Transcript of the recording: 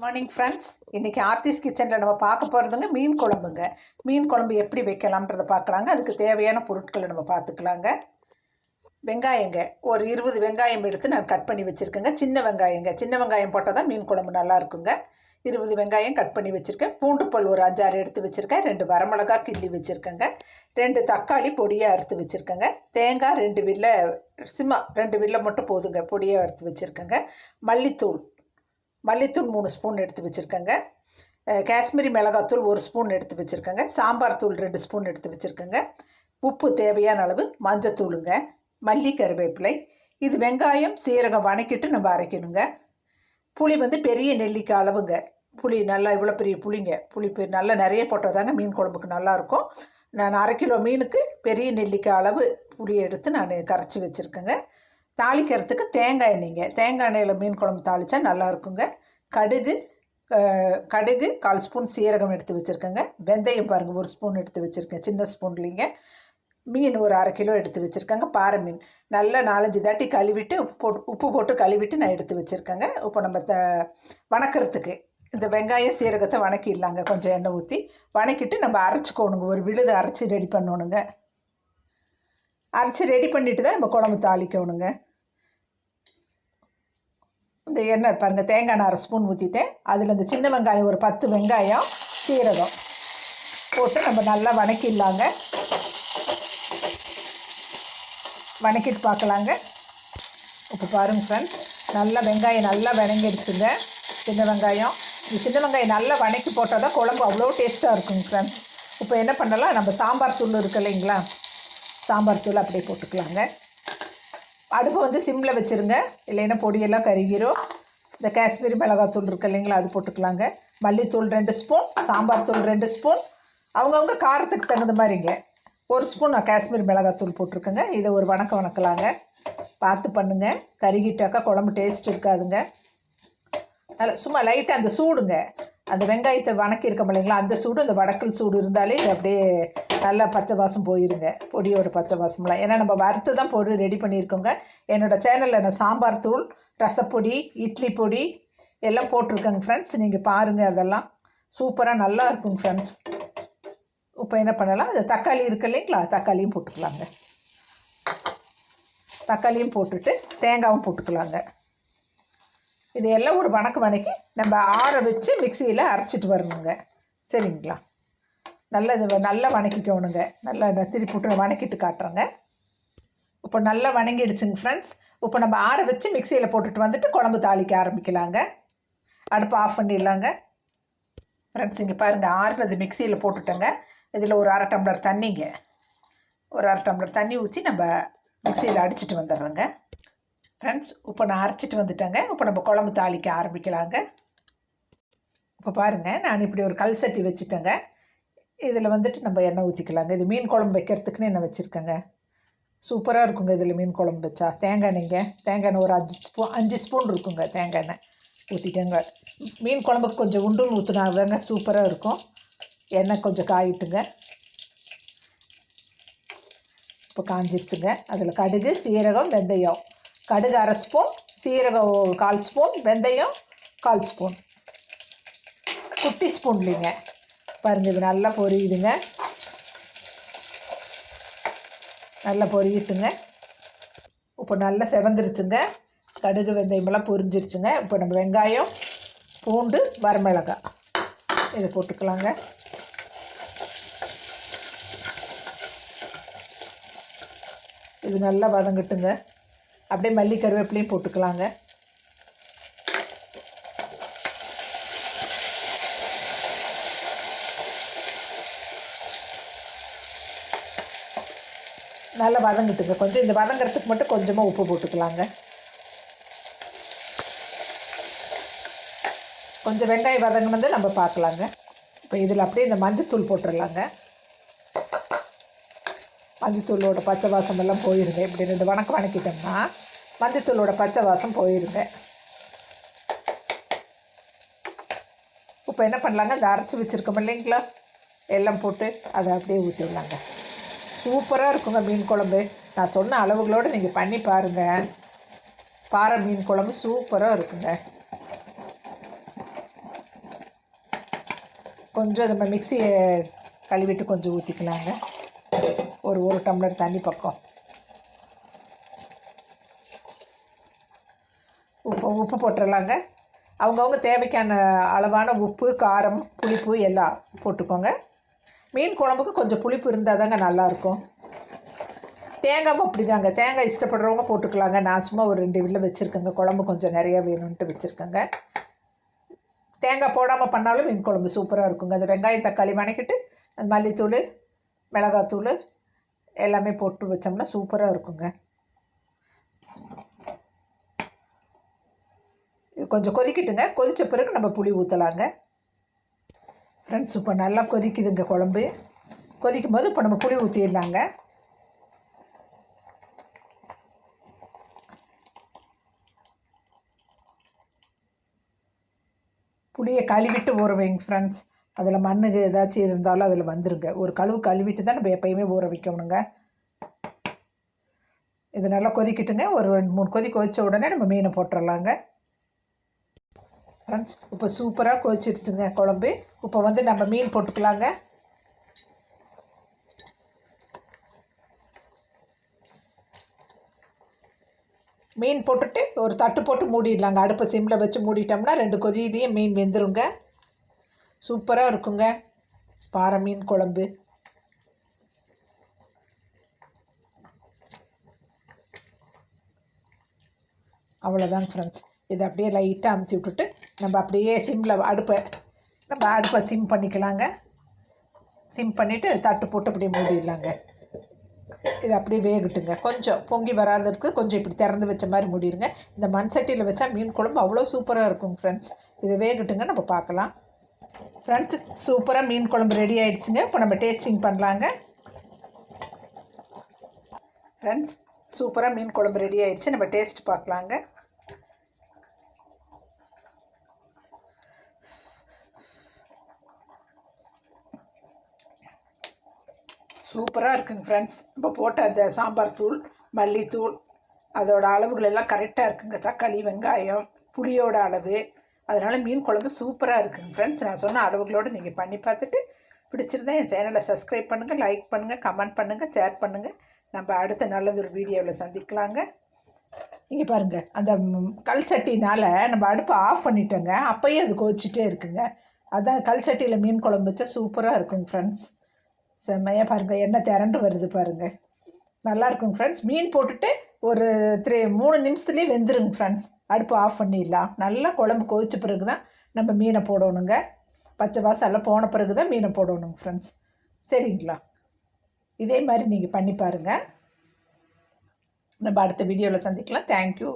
Morning friends. இன்றைக்கி ஆர்த்திஸ் கிச்சனில் நம்ம பார்க்க போகிறதுங்க மீன் குழம்புங்க. மீன் குழம்பு எப்படி வைக்கலாம்ன்றதை பார்க்கலாங்க. அதுக்கு தேவையான பொருட்களை நம்ம பார்த்துக்கலாங்க. வெங்காயங்க, ஒரு 20 வெங்காயம் எடுத்து நான் கட் பண்ணி வச்சுருக்கேங்க. சின்ன வெங்காயங்க, சின்ன வெங்காயம் போட்டால் தான் மீன் குழம்பு நல்லா இருக்குங்க. 20 வெங்காயம் கட் பண்ணி வச்சுருக்கேன். பூண்டு பல் ஒரு 5-6 எடுத்து வச்சுருக்கேன். 2 வரமிளகா கிள்ளி வச்சுருக்கேங்க. 2 தக்காளி பொடியாக அறுத்து வச்சுருக்கேங்க. தேங்காய் 2 வில்லை, 2 வில்லை மட்டும் போதுங்க, பொடியாக அறுத்து வச்சுருக்கேங்க. மல்லித்தூள் 3 ஸ்பூன் எடுத்து வச்சுருக்கேங்க. காஷ்மீரி மிளகாத்தூள் 1 ஸ்பூன் எடுத்து வச்சுருக்கேங்க. சாம்பார் தூள் 2 ஸ்பூன் எடுத்து வச்சுருக்கேங்க. உப்பு தேவையான அளவு, மஞ்சத்தூளுங்க, மல்லி, கருவேப்பிலை. இது வெங்காயம் சீரகம் வணக்கிட்டு நம்ம அரைக்கணுங்க. புளி பெரிய நெல்லிக்காய் அளவுங்க. புளி நல்லா இவ்வளோ பெரிய புளிங்க. புளி நல்லா நிறைய போட்டால் தாங்க மீன் குழம்புக்கு நல்லாயிருக்கும். நான் 1/2 கிலோ மீனுக்கு பெரிய நெல்லிக்காய் அளவு புளி எடுத்து நான் கரைச்சி வச்சுருக்கேங்க. தாளிக்கிறதுக்கு தேங்காய் எண்ணெய்ங்க. தேங்காய் எண்ணெயில் மீன் குழம்பு தாளித்தா நல்லாயிருக்குங்க. கடுகு 1/4 ஸ்பூன் சீரகம் எடுத்து வச்சுருக்கேங்க. வெந்தயம் பாருங்கள் 1 ஸ்பூன் எடுத்து வச்சுருக்கேன், சின்ன ஸ்பூன்லிங்க. மீன் ஒரு 1/2 கிலோ எடுத்து வச்சுருக்கேங்க. பாறை மீன் நல்லா 4-5 தாட்டி கழுவிட்டு உப்பு போட்டு கழுவிட்டு நான் எடுத்து வச்சுருக்கேங்க. இப்போ நம்ம வணக்கிறதுக்கு இந்த வெங்காயம் சீரகத்தை வணக்கிடலாங்க. கொஞ்சம் எண்ணெய் ஊற்றி வணக்கிட்டு நம்ம அரைச்சிக்கோணுங்க. ஒரு விழுது அரைச்சி ரெடி பண்ணணுங்க. அரைச்சி ரெடி பண்ணிவிட்டு தான் நம்ம குழம்பு தாளிக்கணுங்க. இந்த எண்ணெய் பாருங்கள், தேங்காய் எண்ணெய் 1/2 ஸ்பூன் ஊற்றிட்டேன். அதில் இந்த சின்ன வெங்காயம் ஒரு 10 வெங்காயம் சீரகம் போட்டு நம்ம நல்லா வணக்கிடலாங்க. வணக்கிட்டு பார்க்கலாங்க. இப்போ பாருங்கள் ஃப்ரெண்ட்ஸ், நல்லா வெங்காயம் நல்லா வணங்கிடுச்சுங்க. சின்ன வெங்காயம் நல்லா வணக்கி போட்டால் தான் குழம்பு அவ்வளோ டேஸ்ட்டாக இருக்குங்க ஃப்ரெண்ட்ஸ். இப்போ என்ன பண்ணலாம், நம்ம சாம்பார் தூள் இருக்குது இல்லைங்களா, சாம்பார் தூள் அப்படியே போட்டுக்கலாங்க. அடுப்பு சிம்மில் வச்சுருங்க, இல்லைன்னா பொடியெல்லாம் கருகிரும். இந்த காஷ்மீரி மிளகாத்தூள் இருக்குது இல்லைங்களா, அது போட்டுக்கலாங்க. மல்லித்தூள் 2 ஸ்பூன், சாம்பார் தூள் 2 ஸ்பூன், அவங்கவுங்க காரத்துக்கு தகுந்த மாதிரிங்க. 1 ஸ்பூன் நான் காஷ்மீரி மிளகாத்தூள் போட்டிருக்கேங்க. இதை ஒரு வணக்கலாங்க. பார்த்து பண்ணுங்கள், கருகிட்டாக்கா குழம்பு டேஸ்ட் இருக்காதுங்க. நல்லா சும்மா லைட்டாக அந்த சூடுங்க, அந்த வெங்காயத்தை வணக்கியிருக்கோம் இல்லைங்களா, அந்த சூடு, அந்த வடக்கல் சூடு இருந்தாலே இது அப்படியே நல்லா பச்சை வாசம் போயிருங்க, பொடியோட பச்சை வாசம்லாம். ஏன்னா நம்ம வறுத்து தான் பொடி ரெடி பண்ணியிருக்கோங்க. என்னோடய சேனலில் நான் சாம்பார் தூள், ரசப்பொடி, இட்லி பொடி எல்லாம் போட்டிருக்கேங்க ஃப்ரெண்ட்ஸ். நீங்கள் பாருங்கள், அதெல்லாம் சூப்பராக நல்லா இருக்குங்க ஃப்ரெண்ட்ஸ். இப்போ என்ன பண்ணலாம், அந்த தக்காளி இருக்குது இல்லைங்களா, தக்காளியும் போட்டுக்கலாங்க. தக்காளியும் போட்டுட்டு தேங்காயும் போட்டுக்கலாங்க. இது எல்லாம் ஒரு வணக்கி நம்ம ஆற வச்சு மிக்சியில் அரைச்சிட்டு வரணுங்க. சரிங்களா, நல்லா வணக்கிக்கணுங்க. நல்லா திருப்பி விட்டு வணக்கிட்டு காட்டுறேங்க. இப்போ நல்லா வணங்கிடுச்சுங்க ஃப்ரெண்ட்ஸ். இப்போ நம்ம ஆற வச்சு மிக்சியில் போட்டுட்டு வந்துட்டு குழம்பு தாளிக்க ஆரம்பிக்கலாங்க. அடுப்பு ஆஃப் பண்ணிடலாங்க. ஃப்ரெண்ட்ஸ் இங்கே பாருங்கள், ஆறுறது மிக்சியில் போட்டுட்டேங்க. இதில் ஒரு 1/2 டம்ளர் தண்ணிங்க, ஒரு 1/2 டம்ளர் தண்ணி ஊற்றி நம்ம மிக்சியில் அடிச்சிட்டு வந்துடுறோங்க. ஃப்ரெண்ட்ஸ் இப்போ நான் அரைச்சிட்டு வந்துட்டேங்க. இப்போ நம்ம குழம்பு தாளிக்க ஆரம்பிக்கலாங்க. இப்போ பாருங்கள், நான் இப்படி ஒரு கல் சட்டி வச்சுட்டேங்க. இதில் நம்ம எண்ணெய் ஊற்றிக்கலாங்க. இது மீன் குழம்பு வைக்கிறதுக்குன்னு எண்ணெய் வச்சுருக்கேங்க. சூப்பராக இருக்குங்க இதில் மீன் குழம்பு வச்சா. தேங்காய் எண்ணெய் ஒரு 5 ஸ்பூன் இருக்குங்க. தேங்காய் எண்ணெய் ஊற்றிட்டேங்க. மீன் குழம்புக்கு கொஞ்சம் உண்டுன்னு ஊற்றினாங்க சூப்பராக இருக்கும். எண்ணெய் கொஞ்சம் காயிட்டுங்க. இப்போ காஞ்சிருச்சுங்க. அதில் கடுகு, சீரகம், வெந்தயம். கடுகு 1/2 ஸ்பூன், சீரகம் 1/4 ஸ்பூன், வெந்தயம் 1/4 ஸ்பூன், குட்டி ஸ்பூன்லிங்க. பாருங்கள், இது நல்லா பொரியுதுங்க. நல்லா பொரியிட்டுங்க. இப்போ நல்லா செவந்துருச்சுங்க. கடுகு வெந்தயமெல்லாம் பொரிஞ்சிருச்சுங்க. இப்போ நம்ம வெங்காயம், பூண்டு, வரமிளகாய் இதை போட்டுக்கலாங்க. இது நல்லா வதங்கட்டுங்க. அப்படியே மல்லி, கருவேப்பிலையும் போட்டுக்கலாங்க. நல்லா வதங்கிட்டுங்க. கொஞ்சம் இந்த வதங்கிறதுக்கு மட்டும் கொஞ்சமாக உப்பு போட்டுக்கலாங்க. கொஞ்சம் வெங்காயம் வதங்கினது நம்ம பார்க்கலாங்க. இப்போ இதில் அப்படியே இந்த மஞ்சத்தூள் போட்டுடலாங்க. மஞ்சத்தூளோட பச்சை வாசம் எல்லாம் போயிருங்க. இப்படி 2 வணக்கிட்டோம்னா மஞ்சத்தூளோட பச்சை வாசம் போயிருங்க. இப்போ என்ன பண்ணலாங்க, இந்த அரைச்சி வச்சுருக்கோம் இல்லைங்களா, எல்லாம் போட்டு அதை அப்படியே ஊற்றிடலாங்க. சூப்பராக இருக்குங்க மீன் குழம்பு. நான் சொன்ன அளவுகளோடு நீங்கள் பண்ணி பாருங்கள். பாறை மீன் குழம்பு சூப்பராக இருக்குங்க. கொஞ்சம் நம்ம மிக்சியை கழுவிட்டு கொஞ்சம் ஊற்றிக்கலாங்க. ஒரு டம்ளர் தண்ணி பக்கம். உப்பு போட்டுடலாங்க. அவங்கவுங்க தேவைக்கான அளவான உப்பு, காரம், புளிப்பு எல்லாம் போட்டுக்கோங்க. மீன் குழம்புக்கு கொஞ்சம் புளிப்பு இருந்தால் தாங்க நல்லாயிருக்கும். தேங்காவும் அப்படி தாங்க. தேங்காய் இஷ்டப்படுறவங்க போட்டுக்கலாங்க. நான் சும்மா ஒரு 2 வில்ல வச்சுருக்கேங்க. குழம்பு கொஞ்சம் நிறையா வேணும்ன்ட்டு வச்சுருக்கேங்க. தேங்காய் போடாமல் பண்ணாலும் மீன் குழம்பு சூப்பராக இருக்குங்க. அந்த வெங்காயம் தக்காளி வணக்கிட்டு அந்த மல்லித்தூள், மிளகாத்தூள் எல்லாமே போட்டு வச்சோம்னா சூப்பராக இருக்குங்க. இது கொஞ்சம் கொதிக்கட்டுங்க. கொதித்த பிறகு நம்ம புளி ஊற்றலாங்க. ஃப்ரெண்ட்ஸ், இப்போ நல்லா கொதிக்குதுங்க குழம்பு. கொதிக்கும் போது இப்போ நம்ம புளி ஊற்றிடலாங்க. புளியை கழுவிட்டு ஊற வைங்க ஃப்ரெண்ட்ஸ். அதில் மண்ணுக்கு ஏதாச்சும் இருந்தாலும் அதில் வந்துருங்க. ஒரு கழுவிட்டு தான் நம்ம எப்பயுமே ஊற வைக்கணுங்க. இது நல்லா கொதிக்கட்டுங்க. ஒரு 3 கொதி கொதித்த உடனே நம்ம மீனை போட்டுடலாங்க. ஃப்ரெண்ட்ஸ், இப்போ சூப்பராக கொதிச்சிருச்சுங்க குழம்பு. இப்போ வந்து நம்ம மீன் போட்டுக்கலாங்க. மீன் போட்டுட்டு ஒரு தட்டு போட்டு மூடிடலாங்க. அடுப்பை சிம்மில் வச்சு மூடிட்டோம்னா 2 கொதியிலேயே மீன் வெந்துருங்க. சூப்பராக இருக்குங்க பாறை மீன் குழம்பு. அவ்வளோதாங்க ஃப்ரெண்ட்ஸ். இதை அப்படியே லைட்டாக அமுத்தி விட்டுட்டு நம்ம அப்படியே அடுப்பை சிம் பண்ணிக்கலாங்க. சிம் பண்ணிவிட்டு தட்டு போட்டு அப்படியே மூடிடலாங்க. இது அப்படியே வேகட்டுங்க. கொஞ்சம் பொங்கி வராததுக்கு கொஞ்சம் இப்படி திறந்து வச்ச மாதிரி மூடிடுங்க. இந்த மண் சட்டியில் வச்சா மீன் குழம்பு அவ்வளோ சூப்பராக இருக்கும் ஃப்ரெண்ட்ஸ். இது வேகட்டுங்க, நம்ம பார்க்கலாம். ஃப்ரெண்ட்ஸ், சூப்பராக மீன் குழம்பு ரெடி ஆகிடுச்சுங்க. இப்போ நம்ம டேஸ்டிங் பண்ணலாங்க. ஃப்ரெண்ட்ஸ், சூப்பராக மீன் குழம்பு ரெடி ஆகிடுச்சு. நம்ம டேஸ்ட் பார்க்கலாங்க. சூப்பராக இருக்குங்க ஃப்ரெண்ட்ஸ். இப்போ போட்ட அந்த சாம்பார் தூள், மல்லித்தூள் அதோட அளவுகள் எல்லாம் கரெக்டாக இருக்குங்க. தக்காளி, வெங்காயம், புளியோட அளவு, அதனால் மீன் குழம்பு சூப்பராக இருக்குங்க ஃப்ரெண்ட்ஸ். நான் சொன்ன அளவுகளோடு நீங்கள் பண்ணி பார்த்துட்டு பிடிச்சிருந்தா என் சேனலை சப்ஸ்கிரைப் பண்ணுங்கள், லைக் பண்ணுங்கள், கமெண்ட் பண்ணுங்கள், ஷேர் பண்ணுங்கள். நம்ம அடுத்த நல்லது ஒரு வீடியோவில் சந்திக்கலாங்க. இங்கே பாருங்கள், அந்த கல் சட்டினால் நம்ம அடுப்பை ஆஃப் பண்ணிட்டோங்க. அப்போயே அது கொதிச்சுட்டே இருக்குங்க. அதான் கல் சட்டியில் மீன் குழம்பு வச்சா சூப்பராக இருக்குங்க ஃப்ரெண்ட்ஸ். செம்மையாக பாருங்கள், எண்ணெய் திரண்டு வருது பாருங்கள். நல்லாயிருக்குங்க ஃப்ரெண்ட்ஸ். மீன் போட்டுட்டு ஒரு 3 நிமிஷத்துலேயே வெந்துருங்க ஃப்ரெண்ட்ஸ். அடுப்பு ஆஃப் பண்ணிடலாம். நல்லா குழம்பு கொதிச்ச பிறகு தான் நம்ம மீனை போடணுங்க. பச்சை வாசம் எல்லாம் போன பிறகு தான் மீனை போடணுங்க ஃப்ரெண்ட்ஸ். சரிங்களா? இதே மாதிரி நீங்கள் பண்ணி பாருங்கள். நம்ம அடுத்த வீடியோவில் சந்திக்கலாம். தேங்க்யூ.